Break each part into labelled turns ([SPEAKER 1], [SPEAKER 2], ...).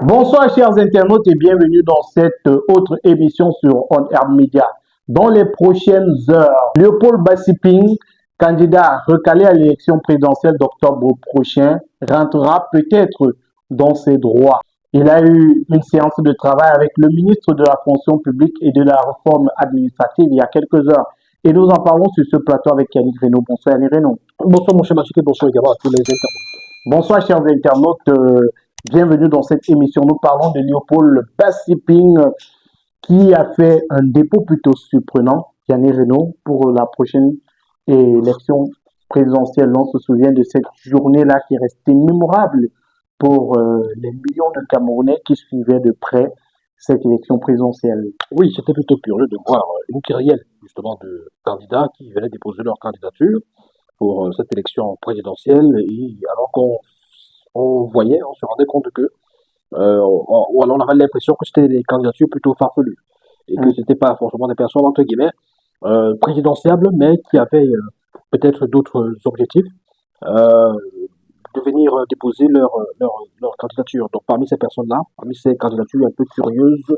[SPEAKER 1] Bonsoir chers internautes et bienvenue dans cette autre émission sur On Air Media. Dans les prochaines heures, Léopold Bassiping, candidat recalé à l'élection présidentielle d'octobre prochain, rentrera peut-être dans ses droits. Il a eu une séance de travail avec le ministre de la fonction publique et de la réforme administrative il y a quelques heures. Et nous en parlons sur ce plateau avec Yannick Reynaud. Bonsoir Yannick Reynaud.
[SPEAKER 2] Bonsoir mon cher Mathieu, bonsoir également à tous les internautes.
[SPEAKER 1] Bonsoir chers internautes. Bienvenue dans cette émission. Nous parlons de Léopold Bassiping qui a fait un dépôt plutôt surprenant, Yannick Reynaud, pour la prochaine élection présidentielle. On se souvient de cette journée-là qui est restée mémorable pour les millions de Camerounais qui suivaient de près cette élection présidentielle.
[SPEAKER 2] Oui, c'était plutôt curieux de voir une kyrielle justement de candidats qui venaient déposer leur candidature pour cette élection présidentielle et alors qu'on voyait, on se rendait compte que on avait l'impression que c'était des candidatures plutôt farfelues et que c'était pas forcément des personnes entre guillemets présidentiables mais qui avaient peut-être d'autres objectifs de venir déposer leur candidature. Donc parmi ces personnes-là, parmi ces candidatures un peu curieuses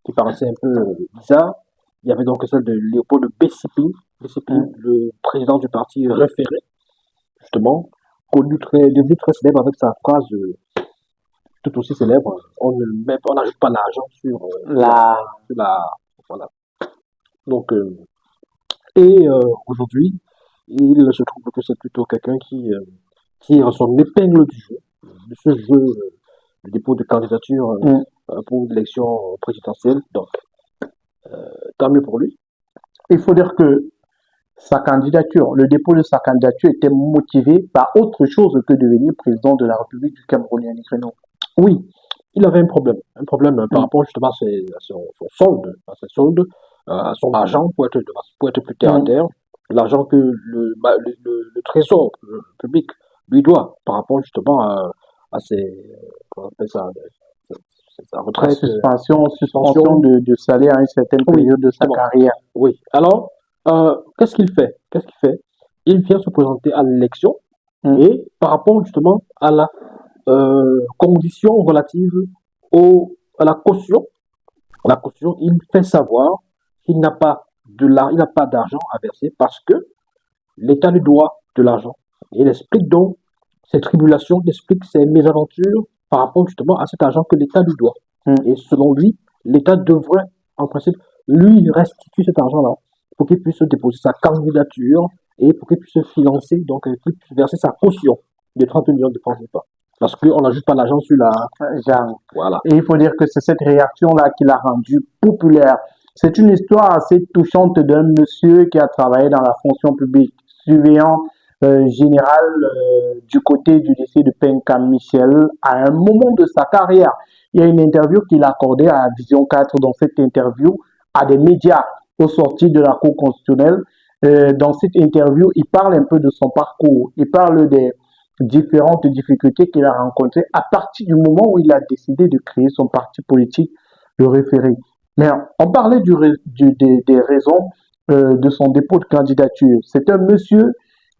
[SPEAKER 2] qui paraissaient un peu bizarres, il y avait donc celle de Léopold Bassiping, le président du parti référé, justement, devenu très célèbre avec sa phrase tout aussi célèbre, on n'ajoute pas l'argent sur la voilà. Donc aujourd'hui, il se trouve que c'est plutôt quelqu'un qui tire son épingle du jeu, de ce jeu de dépôt de candidature pour l'élection présidentielle. Donc tant mieux pour lui.
[SPEAKER 1] Il faut dire que sa candidature, le dépôt de sa candidature était motivé par autre chose que devenir président de la République du Cameroun, Yannick Reynaud.
[SPEAKER 2] Oui, il avait un problème par rapport justement à son solde, à son argent pour être plus terre à terre, l'argent que le trésor public lui doit par rapport justement à comment on appelle ça, sa retraite,
[SPEAKER 1] suspension de salaire à une certaine période de sa carrière.
[SPEAKER 2] Oui. Alors, qu'est-ce qu'il fait? Il vient se présenter à l'élection et par rapport justement à la condition relative à la caution, il fait savoir qu'il n'a pas d'argent à verser parce que l'État lui doit de l'argent. Il explique donc ses tribulations, il explique ses mésaventures par rapport justement à cet argent que l'État lui doit. Et selon lui, l'État devrait, en principe, lui restituer cet argent-là pour qu'il puisse déposer sa candidature et pour qu'il puisse financer, donc qu'il puisse verser sa caution de 30 millions de francs CFA. Parce qu'on n'ajoute pas l'argent sur
[SPEAKER 1] Voilà. Et il faut dire que c'est cette réaction-là qui l'a rendu populaire. C'est une histoire assez touchante d'un monsieur qui a travaillé dans la fonction publique, surveillant général du côté du lycée de Penka Michel à un moment de sa carrière. Il y a une interview qu'il a accordée à Vision 4. Dans cette interview, à des médias au sortir de la Cour constitutionnelle. Dans cette interview, il parle un peu de son parcours. Il parle des différentes difficultés qu'il a rencontrées à partir du moment où il a décidé de créer son parti politique, le référé. Mais on parlait des raisons de son dépôt de candidature. C'est un monsieur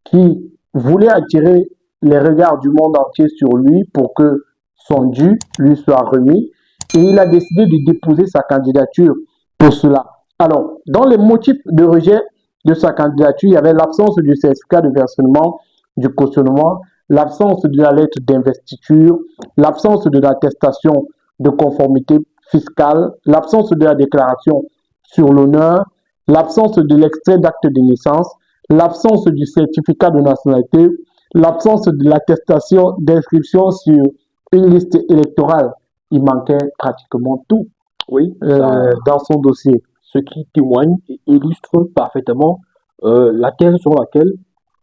[SPEAKER 1] qui voulait attirer les regards du monde entier sur lui pour que son dû lui soit remis. Et il a décidé de déposer sa candidature pour cela. Alors, dans les motifs de rejet de sa candidature, il y avait l'absence du certificat de versement, du cautionnement, l'absence de la lettre d'investiture, l'absence de l'attestation de conformité fiscale, l'absence de la déclaration sur l'honneur, l'absence de l'extrait d'acte de naissance, l'absence du certificat de nationalité, l'absence de l'attestation d'inscription sur une liste électorale. Il manquait pratiquement tout dans son dossier.
[SPEAKER 2] Ce qui témoigne et illustre parfaitement la thèse sur laquelle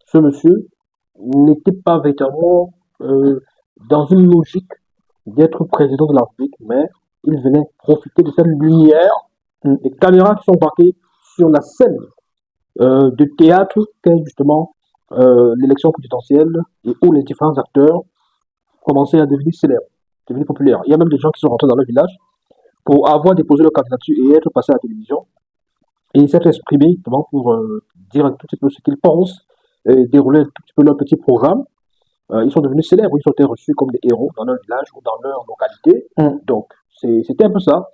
[SPEAKER 2] ce monsieur n'était pas véritablement dans une logique d'être président de la République, mais il venait profiter de cette lumière, des caméras qui sont braquées sur la scène de théâtre qu'est justement l'élection présidentielle et où les différents acteurs commençaient à devenir célèbres, devenir populaires. Il y a même des gens qui sont rentrés dans le village pour avoir déposé leur candidature et être passé à la télévision. Et ils s'est exprimé justement pour dire un tout petit peu ce qu'ils pensent, dérouler un tout petit peu leur petit programme. Ils sont devenus célèbres, ils ont été reçus comme des héros dans leur village ou dans leur localité. Donc, c'était un peu ça.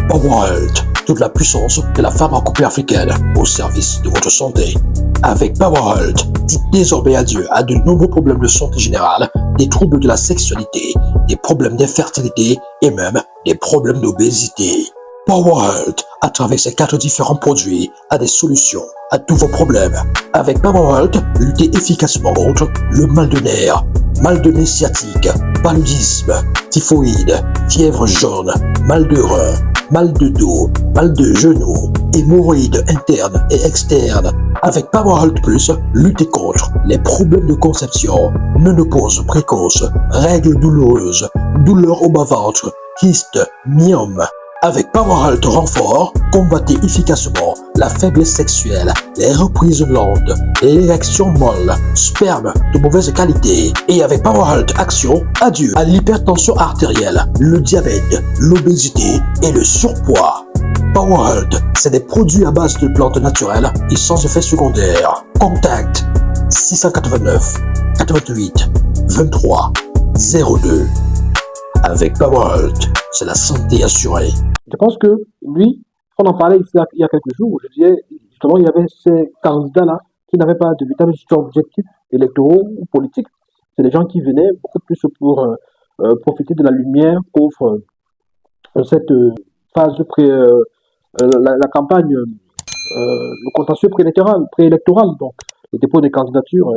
[SPEAKER 3] Powerhealth, toute la puissance de la pharmacopée africaine au service de votre santé. Avec Powerhealth, dites désormais adieu à de nombreux problèmes de santé générale, des troubles de la sexualité, des problèmes d'infertilité et même des problèmes d'obésité. Powerhealth, à travers ses 4 différents produits, a des solutions à tous vos problèmes. Avec Powerhealth, luttez efficacement contre le mal de nez sciatique, paludisme, typhoïde, fièvre jaune, mal de rein, mal de dos, mal de genoux, hémorroïdes internes et externes. Avec Powerhealth Plus, luttez contre les problèmes de conception, ménopause précoce, règles douloureuses, douleurs au bas-ventre, kystes, myomes. Avec Powerhealth Renfort, combattez efficacement la faiblesse sexuelle, les reprises lentes, l'érection molle, sperme de mauvaise qualité. Et avec Powerhealth Action, adieu à l'hypertension artérielle, le diabète, l'obésité et le surpoids. Powerhealth, c'est des produits à base de plantes naturelles et sans effet secondaire. Contact 689 88 23 02. Avec Powerhealth, c'est la santé assurée.
[SPEAKER 2] Je pense que lui, on en parlait ici il y a quelques jours, je disais, justement, il y avait ces candidats-là qui n'avaient pas de véritables objectifs électoraux ou politiques. C'est des gens qui venaient beaucoup plus pour profiter de la lumière qu'offre cette phase la campagne, le contentieux préélectoral, donc les dépôts des candidatures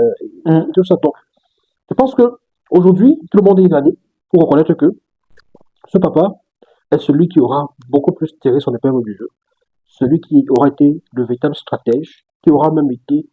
[SPEAKER 2] et tout ça. Donc, je pense que aujourd'hui, tout le monde est unanime pour reconnaître que ce papa est celui qui aura beaucoup plus tiré son épingle du jeu, celui qui aura été le véritable stratège, qui aura même été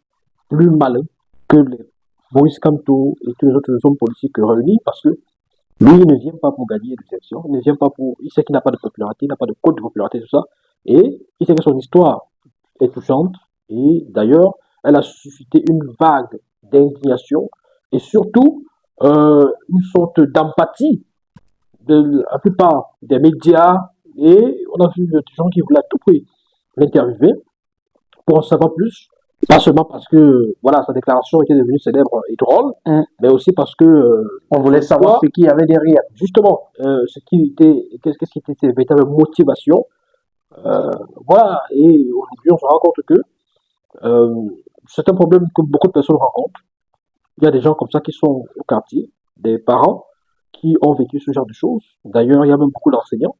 [SPEAKER 2] plus malin que les Maurice Kamto et tous les autres hommes politiques réunis, parce que lui, il ne vient pas pour gagner les élections, il ne vient pas pour... Il sait qu'il n'a pas de popularité, il n'a pas de code de popularité, tout ça, et il sait que son histoire est touchante, et d'ailleurs, elle a suscité une vague d'indignation, et surtout, une sorte d'empathie de la plupart des médias, et on a vu des gens qui voulaient à tout prix l'interviewer pour en savoir plus, pas seulement parce que voilà sa déclaration était devenue célèbre et drôle, mais aussi parce que
[SPEAKER 1] on voulait savoir ce qu'il y avait derrière.
[SPEAKER 2] Justement, qu'est-ce qui était ses véritables motivations. Voilà, et aujourd'hui on se rend compte que c'est un problème que beaucoup de personnes rencontrent. Il y a des gens comme ça qui sont au quartier, des parents qui ont vécu ce genre de choses. D'ailleurs, il y a même beaucoup d'enseignants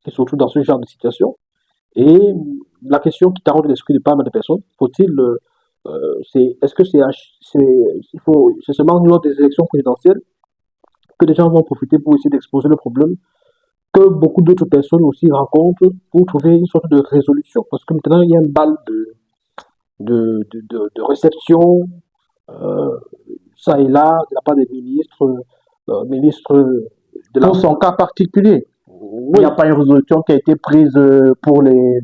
[SPEAKER 2] qui se retrouvent dans ce genre de situation. Et la question qui taraude l'esprit de pas mal de personnes, est-ce que c'est seulement lors des élections présidentielles que les gens vont profiter pour essayer d'exposer le problème que beaucoup d'autres personnes aussi rencontrent pour trouver une sorte de résolution. Parce que maintenant, il y a une balle de réception, ça et là, de la part des ministres de la...
[SPEAKER 1] Pour son cas particulier,
[SPEAKER 2] Oui.
[SPEAKER 1] il n'y a pas une résolution qui a été prise pour les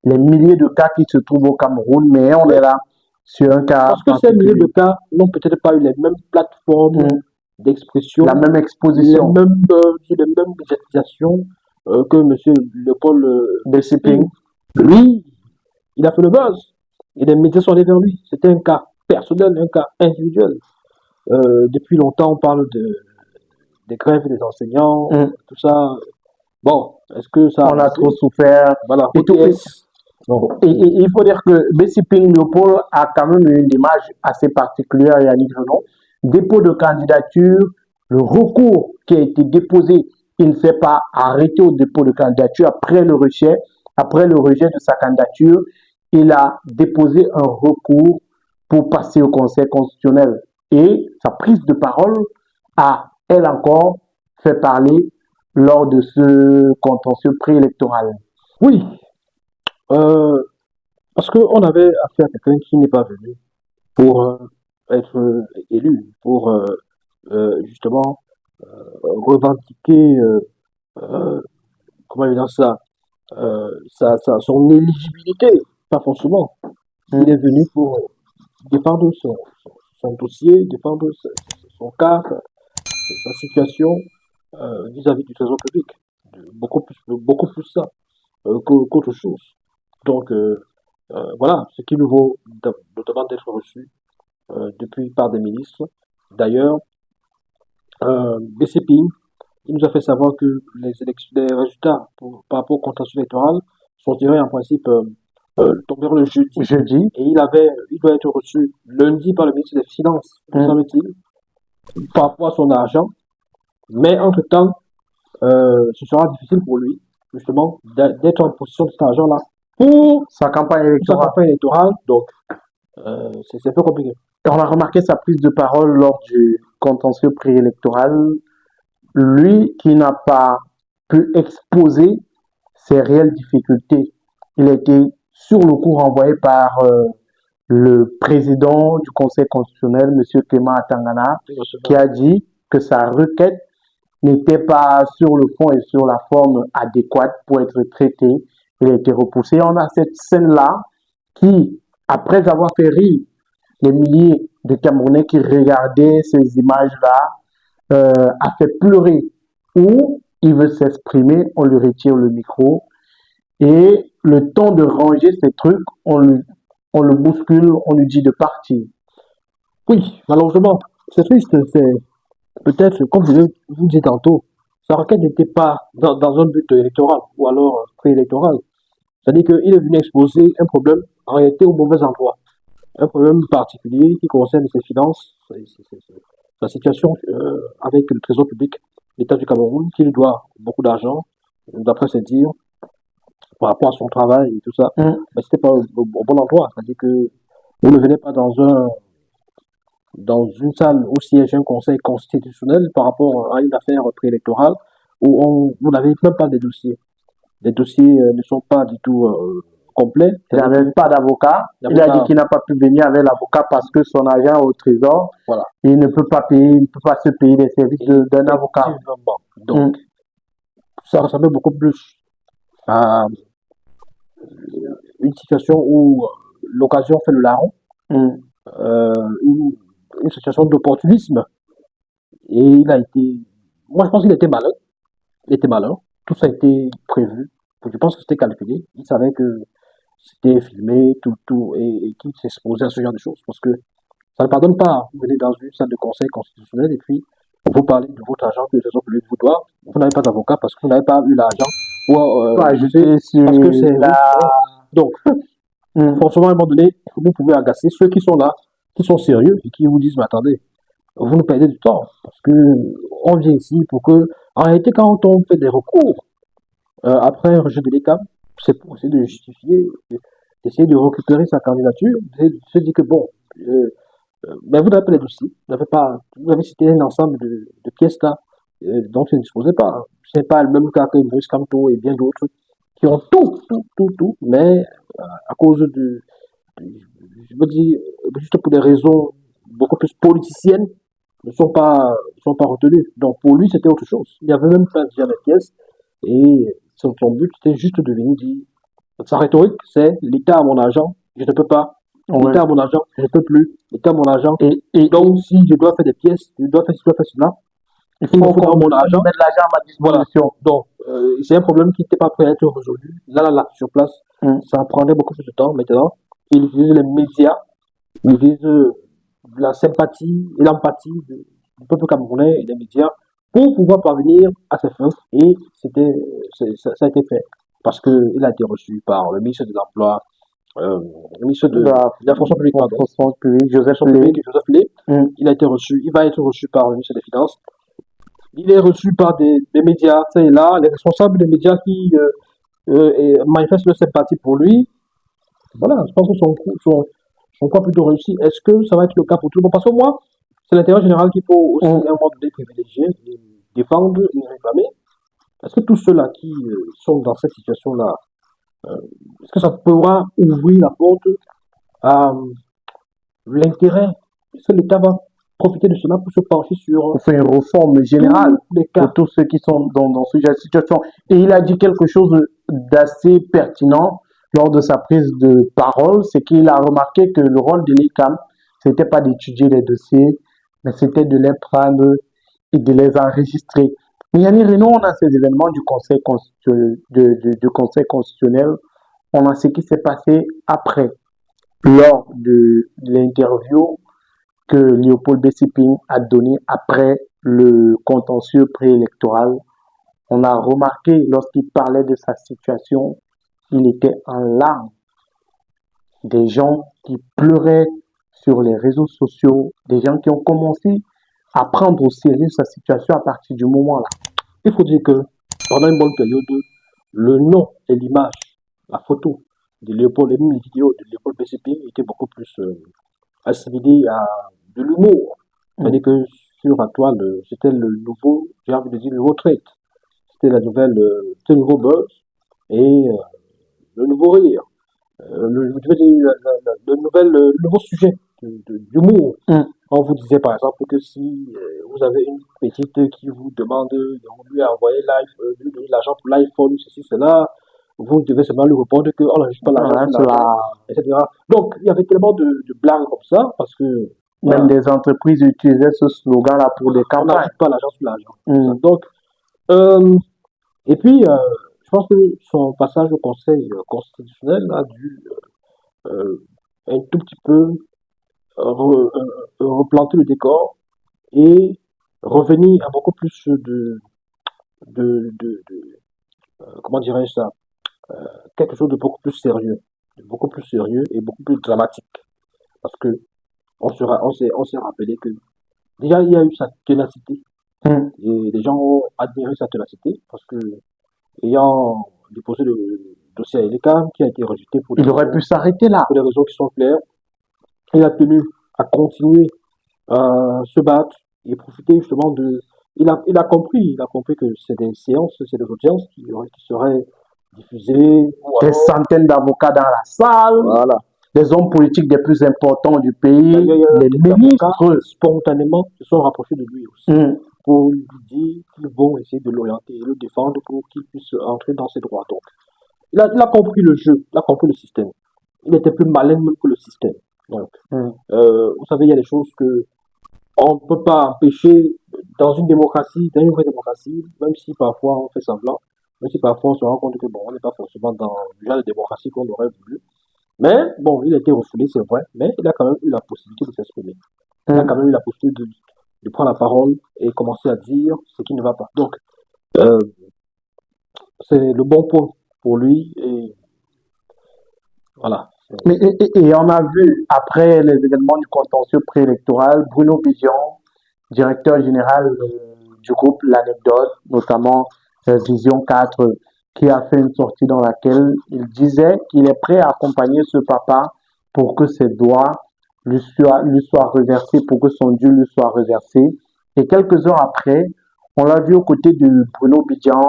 [SPEAKER 1] milliers de cas qui se trouvent au Cameroun, mais on est là sur un cas
[SPEAKER 2] Parce que ces milliers de cas n'ont peut-être pas eu les mêmes plateformes d'expression,
[SPEAKER 1] la même exposition,
[SPEAKER 2] les mêmes médiatisations que M. Léopold
[SPEAKER 1] Bessiping.
[SPEAKER 2] Lui, il a fait le buzz. Et les médias sont allés vers lui. C'était un cas personnel, un cas individuel. Depuis longtemps, on parle des grèves des enseignants, tout ça. Bon, est-ce que ça...
[SPEAKER 1] On a trop souffert.
[SPEAKER 2] Voilà.
[SPEAKER 1] Et il faut dire que Bessiping Léopold a quand même une démarche assez particulière, Yannick Renaud. Dépôt de candidature, le recours qui a été déposé, il ne s'est pas arrêté au dépôt de candidature après le rejet de sa candidature. Il a déposé un recours pour passer au Conseil constitutionnel. Et sa prise de parole a, elle encore, fait parler lors de ce contentieux préélectoral.
[SPEAKER 2] Oui, parce qu'on avait affaire à quelqu'un qui n'est pas venu pour être élu, pour justement revendiquer, comment dire ça, son éligibilité, pas forcément. Il est venu pour défendre son dossier, défendre son cas, sa situation vis-à-vis du trésor public. Beaucoup plus ça qu'autre chose. Donc, voilà, ce qui nous vaut notamment d'être reçu par des ministres. D'ailleurs, BCP, il nous a fait savoir que les résultats par rapport au contentieux électoral sont tirés en principe tombèrent le jeudi.
[SPEAKER 1] Jeudi.
[SPEAKER 2] Et il doit être reçu lundi par le ministre des Finances, me semble-t-il, par rapport à son argent. Mais entre-temps, ce sera difficile pour lui, justement, d'être en possession de cet argent-là pour
[SPEAKER 1] Sa campagne
[SPEAKER 2] sa
[SPEAKER 1] électorale.
[SPEAKER 2] campagne électorale. Donc, c'est un peu compliqué.
[SPEAKER 1] On a remarqué sa prise de parole lors du contentieux préélectoral. Lui qui n'a pas pu exposer ses réelles difficultés. Il a été sur le coup renvoyé par le président du Conseil constitutionnel, M. Clément Atangana, qui a dit que sa requête n'était pas sur le fond et sur la forme adéquate pour être traitée. Il a été repoussé. On a cette scène-là qui, après avoir fait rire les milliers de Camerounais qui regardaient ces images-là, a fait pleurer. Ou il veut s'exprimer, on lui retire le micro. Et le temps de ranger ces trucs, on le bouscule, on lui dit de partir.
[SPEAKER 2] Oui, malheureusement, c'est triste. C'est peut-être, comme je vous disais tantôt, sa requête n'était pas dans un but électoral ou alors préélectoral. C'est-à-dire qu'il est venu exposer un problème en réalité au mauvais endroit. Un problème particulier qui concerne ses finances, sa situation avec le trésor public, l'État du Cameroun, qui lui doit beaucoup d'argent, d'après ses dires, par rapport à son travail et tout ça. Mais c'était pas au bon endroit. C'est-à-dire que vous ne venez pas dans une salle où siège un conseil constitutionnel par rapport à une affaire préélectorale où vous n'avez même pas des dossiers. Les dossiers ne sont pas du tout complets.
[SPEAKER 1] Il n'avait pas d'avocat. Il a dit qu'il n'a pas pu venir avec l'avocat parce que son agent est au trésor.
[SPEAKER 2] Voilà.
[SPEAKER 1] Il ne peut pas payer, il ne peut pas se payer les services d'un avocat.
[SPEAKER 2] Donc, ça ressemblait beaucoup plus à une situation où l'occasion fait le larron. Une situation d'opportunisme. Et il a été... Moi, je pense qu'il était malin. Il était malin. Tout ça a été prévu. Je pense que c'était calculé. Il savait que c'était filmé, tout, et qu'il s'exposait à ce genre de choses. Parce que ça ne pardonne pas. Vous venez dans une salle de conseil constitutionnel et puis vous parlez de votre argent que le trésor public vous doit. Vous n'avez pas d'avocat parce que vous n'avez pas eu l'argent pour
[SPEAKER 1] parce que c'est là.
[SPEAKER 2] Donc, forcément, à un moment donné, vous pouvez agacer ceux qui sont là, qui sont sérieux et qui vous disent, mais attendez, vous nous perdez du temps parce que on vient ici pour que, en réalité, quand on fait des recours après un rejet de l'ECAM, c'est pour essayer de justifier, d'essayer de récupérer sa candidature, de se dire que bon, mais vous n'avez pas les dossiers, vous avez cité un ensemble de pièces là dont vous ne disposez pas. Ce n'est pas le même cas que Maurice Kamto et bien d'autres qui ont tout, mais à cause je veux dire, juste pour des raisons beaucoup plus politiciennes, ne sont pas retenus. Donc pour lui, c'était autre chose. Il n'y avait même pas déjà les pièces et son but, c'était juste de venir dire, sa rhétorique, c'est l'État a mon argent, je ne peux pas. L'État a mon argent, je ne peux plus. L'État a mon argent. Et donc, si je dois faire des pièces, je dois faire cela, il faut mon argent.
[SPEAKER 1] Mettre l'argent à ma disposition.
[SPEAKER 2] Voilà. Donc, c'est un problème qui n'était pas prêt à être résolu. Là, sur place, ça prendrait beaucoup plus de temps. Maintenant, il utilise les médias, il utilise la sympathie et l'empathie du peuple camerounais et des médias pour pouvoir parvenir à ses fins. Et ça a été fait. Parce qu'il a été reçu par le ministre de l'Emploi, le ministre de la fonction publique,
[SPEAKER 1] Joseph
[SPEAKER 2] Lé. Il a été reçu, il va être reçu par le ministre des Finances. Il est reçu par des médias, c'est là, les responsables des médias qui manifestent leur sympathie pour lui. Voilà, je pense que son coup plutôt réussi. Est-ce que ça va être le cas pour tout le monde? Parce que moi, c'est l'intérêt général qu'il faut aussi à un moment donné privilégier, défendre et réclamer. Est-ce que tous ceux-là qui sont dans cette situation-là, est-ce que ça pourra ouvrir la porte à l'intérêt? Est-ce que l'État va profiter de cela pour se pencher sur...
[SPEAKER 1] faire une réforme générale pour tous ceux qui sont dans ce genre de situation. Et il a dit quelque chose d'assez pertinent lors de sa prise de parole, c'est qu'il a remarqué que le rôle de l'ECAM, c'était pas d'étudier les dossiers, mais c'était de les prendre et de les enregistrer. Mais Yannick Renaud, on a ces événements du Conseil constitutionnel, on a ce qui s'est passé après, lors de l'interview que Léopold Besséping a donné après le contentieux préélectoral, on a remarqué lorsqu'il parlait de sa situation, il était en larmes. Des gens qui pleuraient sur les réseaux sociaux, des gens qui ont commencé à prendre au sérieux sa situation à partir du moment-là.
[SPEAKER 2] Il faut dire que pendant une bonne période, le nom et l'image, la photo de Léopold et même les vidéos de Léopold PCP étaient beaucoup plus assimilées à de l'humour. C'est-à-dire que sur la toile, c'était le nouveau, j'ai envie de dire, le nouveau trait. C'était la nouvelle, c'était le nouveau buzz et le nouveau rire. Je veux dire, le nouveau sujet d'humour. On vous disait par exemple que si vous avez une petite qui vous demande de lui envoyer lui donner l'argent pour l'iPhone, ceci, cela, vous devez seulement lui répondre que oh, n'enregistre pas l'argent, etc. Donc, il y avait tellement de blagues comme ça, parce que
[SPEAKER 1] même des entreprises utilisaient ce slogan-là pour des campagnes.
[SPEAKER 2] On n'ajoute pas l'argent sur l'argent. Donc, et puis, je pense que son passage au Conseil constitutionnel a dû un tout petit peu replanter le décor et revenir à beaucoup plus comment dirais-je ça, quelque chose de beaucoup plus sérieux et beaucoup plus dramatique, parce que on s'est rappelé que déjà il y a eu sa ténacité et les gens ont admiré sa ténacité parce que ayant déposé le dossier à l'ECAM qui a été rejeté
[SPEAKER 1] il aurait pu s'arrêter là
[SPEAKER 2] pour des raisons qui sont claires, il a tenu à continuer à se battre et profiter justement de... Il a compris que c'est des séances, c'est des audiences qui seraient diffusées.
[SPEAKER 1] Des centaines d'avocats dans la salle,
[SPEAKER 2] voilà.
[SPEAKER 1] Les hommes politiques les plus importants du pays, les
[SPEAKER 2] ministres spontanément se sont rapprochés de lui aussi pour lui dire qu'ils vont essayer de l'orienter et le défendre pour qu'il puisse entrer dans ses droits. Donc, il a compris le jeu, il a compris le système. Il était plus malin même que le système. Donc, vous savez, il y a des choses que on ne peut pas empêcher dans une démocratie, dans une vraie démocratie, même si parfois on fait semblant, même si parfois on se rend compte que bon, on n'est pas forcément dans le genre de démocratie qu'on aurait voulu. Mais bon, il a été refoulé, c'est vrai, mais il a quand même eu la possibilité de s'exprimer. Il a quand même eu la possibilité de prendre la parole et commencer à dire ce qui ne va pas. Donc, c'est le bon point pour lui et voilà.
[SPEAKER 1] Et on a vu, après les événements du contentieux préélectoral, Bruno Bidion, directeur général du groupe L'Anecdote, notamment Vision 4, qui a fait une sortie dans laquelle il disait qu'il est prêt à accompagner ce papa pour que ses droits lui soient reversés, pour que son dû lui soit reversé. Et quelques heures après, on l'a vu aux côtés de Bruno Bidion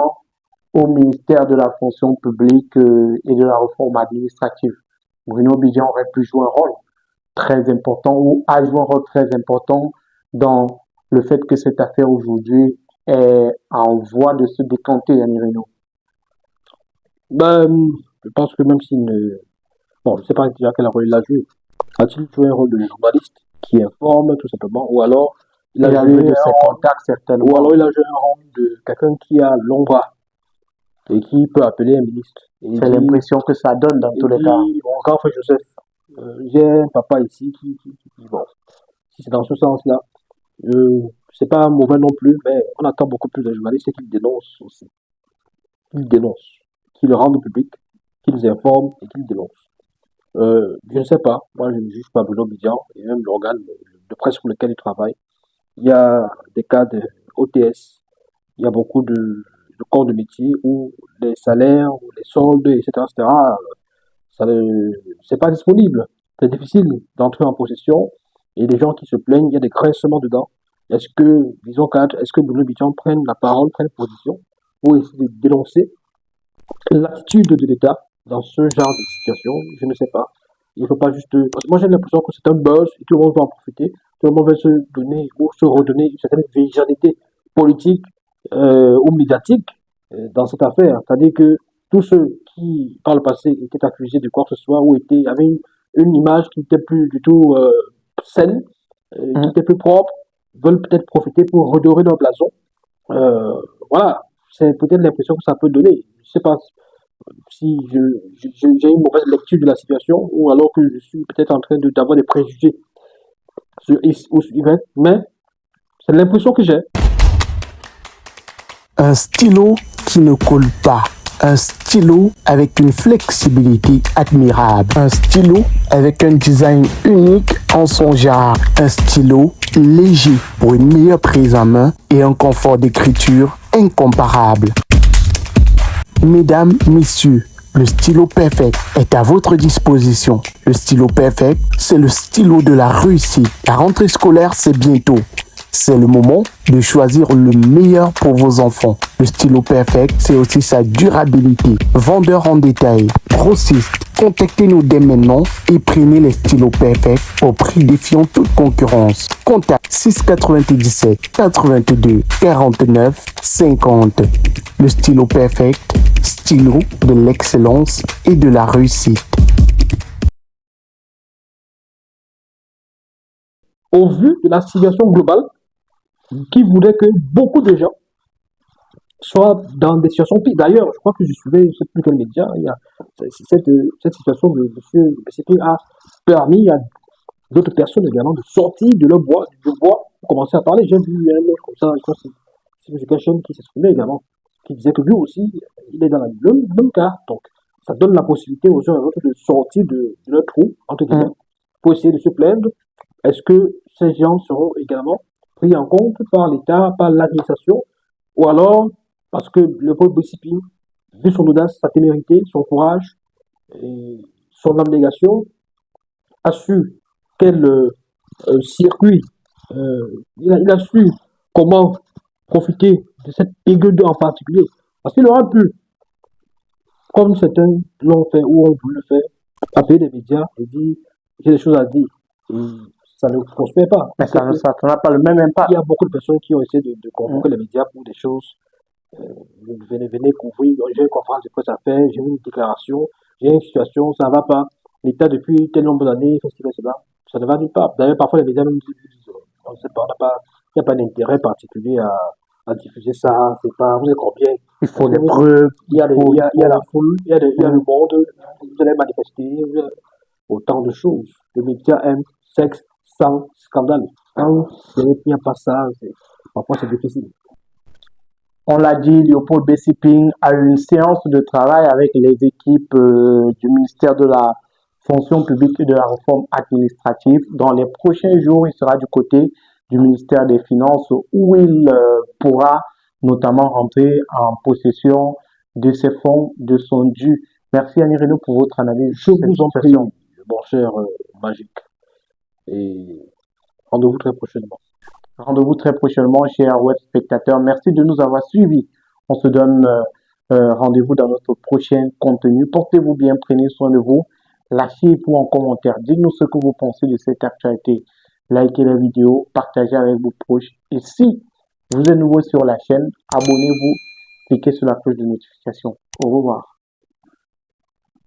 [SPEAKER 1] au ministère de la fonction publique et de la réforme administrative. Bruno Bidion aurait pu jouer un rôle très important ou a joué un rôle très important dans le fait que cette affaire aujourd'hui est en voie de se décanter, Yannick Reno.
[SPEAKER 2] Je pense que même s'il ne... Bon, je ne sais pas déjà quel rôle il a joué. A-t-il joué un rôle de journaliste qui informe tout simplement, ou alors
[SPEAKER 1] il a joué de ses contacts certainement,
[SPEAKER 2] ou alors il a joué un rôle de quelqu'un qui a l'ombre et qui peut appeler un ministre.
[SPEAKER 1] C'est l'impression que ça donne dans tous les cas.
[SPEAKER 2] Mon grand frère Joseph, j'ai un papa ici qui bon, si c'est dans ce sens-là, c'est pas mauvais non plus, mais on attend beaucoup plus des journalistes qui dénoncent aussi. Qu'ils dénoncent, qu'ils le rendent public, qu'ils informent et qu'ils dénoncent. Je ne sais pas, moi je ne juge pas Bruno Bidion et même l'organe de presse pour lequel il travaille. Il y a des cas de OTS, il y a beaucoup de corps de métier où les salaires, où les soldes, etc., c'est pas disponible. C'est difficile d'entrer en possession et les gens qui se plaignent, il y a des graissements dedans. Est-ce que Bruno Bidion prenne la parole, prenne position pour essayer de dénoncer l'attitude de l'État dans ce genre de situation? Je ne sais pas. Il ne faut pas juste... Parce que moi j'ai l'impression que c'est un buzz et tout le monde va en profiter. Tout le monde va se donner ou se redonner une certaine virginité politique ou médiatique dans cette affaire. C'est-à-dire que tous ceux qui, par le passé, étaient accusés de quoi que ce soit ou avaient une image qui n'était plus du tout saine, qui était plus propre, veulent peut-être profiter pour redorer leur blason. Voilà, c'est peut-être l'impression que ça peut donner. Je ne sais pas si j'ai une mauvaise lecture de la situation ou alors que je suis peut-être en train d'avoir des préjugés sur X ou sur Y, mais c'est l'impression que j'ai.
[SPEAKER 4] Un stylo qui ne colle pas. Un stylo avec une flexibilité admirable. Un stylo avec un design unique en son genre. Un stylo léger pour une meilleure prise en main et un confort d'écriture incomparable. Mesdames, messieurs, le stylo Perfect est à votre disposition. Le stylo Perfect, c'est le stylo de la réussite. La rentrée scolaire, c'est bientôt. C'est le moment de choisir le meilleur pour vos enfants. Le stylo Perfect, c'est aussi sa durabilité. Vendeur en détail, grossiste, contactez-nous dès maintenant et prenez les stylos Perfect au prix défiant toute concurrence. Contact 697 82 49 50. Le stylo Perfect, stylo de l'excellence et de la réussite.
[SPEAKER 2] Au vu de la situation globale, qui voulait que beaucoup de gens soient dans des situations pires. D'ailleurs, je crois que je suivais, je ne sais plus quel média, il y a cette situation de M. BCP a permis à d'autres personnes également de sortir de leur bois, du bois, pour commencer à parler. J'ai vu un autre comme ça, je crois que c'est M. Kachem qui s'exprimait également, qui disait que lui aussi, il est dans le même cas. Donc, ça donne la possibilité aux uns et aux autres de sortir de leur trou, entre guillemets, pour essayer de se plaindre. Est-ce que ces gens seront également pris en compte par l'État, par l'administration, ou alors parce que le peuple BCP, vu son audace, sa témérité, son courage et son abnégation, a su quel circuit, il a su comment profiter de cette période en particulier. Parce qu'il aurait pu, comme certains l'ont fait ou ont voulu le faire, appeler les médias et dire j'ai des choses à dire. Et ça ne prospère pas.
[SPEAKER 1] Mais ça n'a pas le même impact.
[SPEAKER 2] Il y a beaucoup de personnes qui ont essayé de convoquer les médias pour des choses. Venez couvrir, j'ai une conférence de presse à faire, j'ai une déclaration, j'ai une situation, ça ne va pas. L'État, depuis tel nombre d'années, fait cela, ça ne va nulle part. D'ailleurs, parfois, les médias même disent, on ne sait pas, il n'y a pas d'intérêt particulier à diffuser ça, c'est pas, vous êtes combien?
[SPEAKER 1] Il faut des preuves.
[SPEAKER 2] Il y a la foule, il y a le monde, vous allez manifester, autant de choses. Les médias aiment sexe, sang, scandale. Quand il n'y a pas ça, parfois c'est difficile.
[SPEAKER 1] On l'a dit, Léopold Bessiping a eu une séance de travail avec les équipes du ministère de la fonction publique et de la réforme administrative. Dans les prochains jours, il sera du côté du ministère des Finances où il pourra notamment rentrer en possession de ses fonds, de son dû. Merci Annie Renaud pour votre analyse.
[SPEAKER 2] Je vous en prie, mon cher Magique. Et rendez-vous très prochainement.
[SPEAKER 1] Rendez-vous très prochainement, chers web spectateurs. Merci de nous avoir suivis. On se donne rendez-vous dans notre prochain contenu. Portez-vous bien, prenez soin de vous. Lâchez-vous en commentaire. Dites-nous ce que vous pensez de cette actualité. Likez la vidéo, partagez avec vos proches. Et si vous êtes nouveau sur la chaîne, abonnez-vous, cliquez sur la cloche de notification. Au revoir.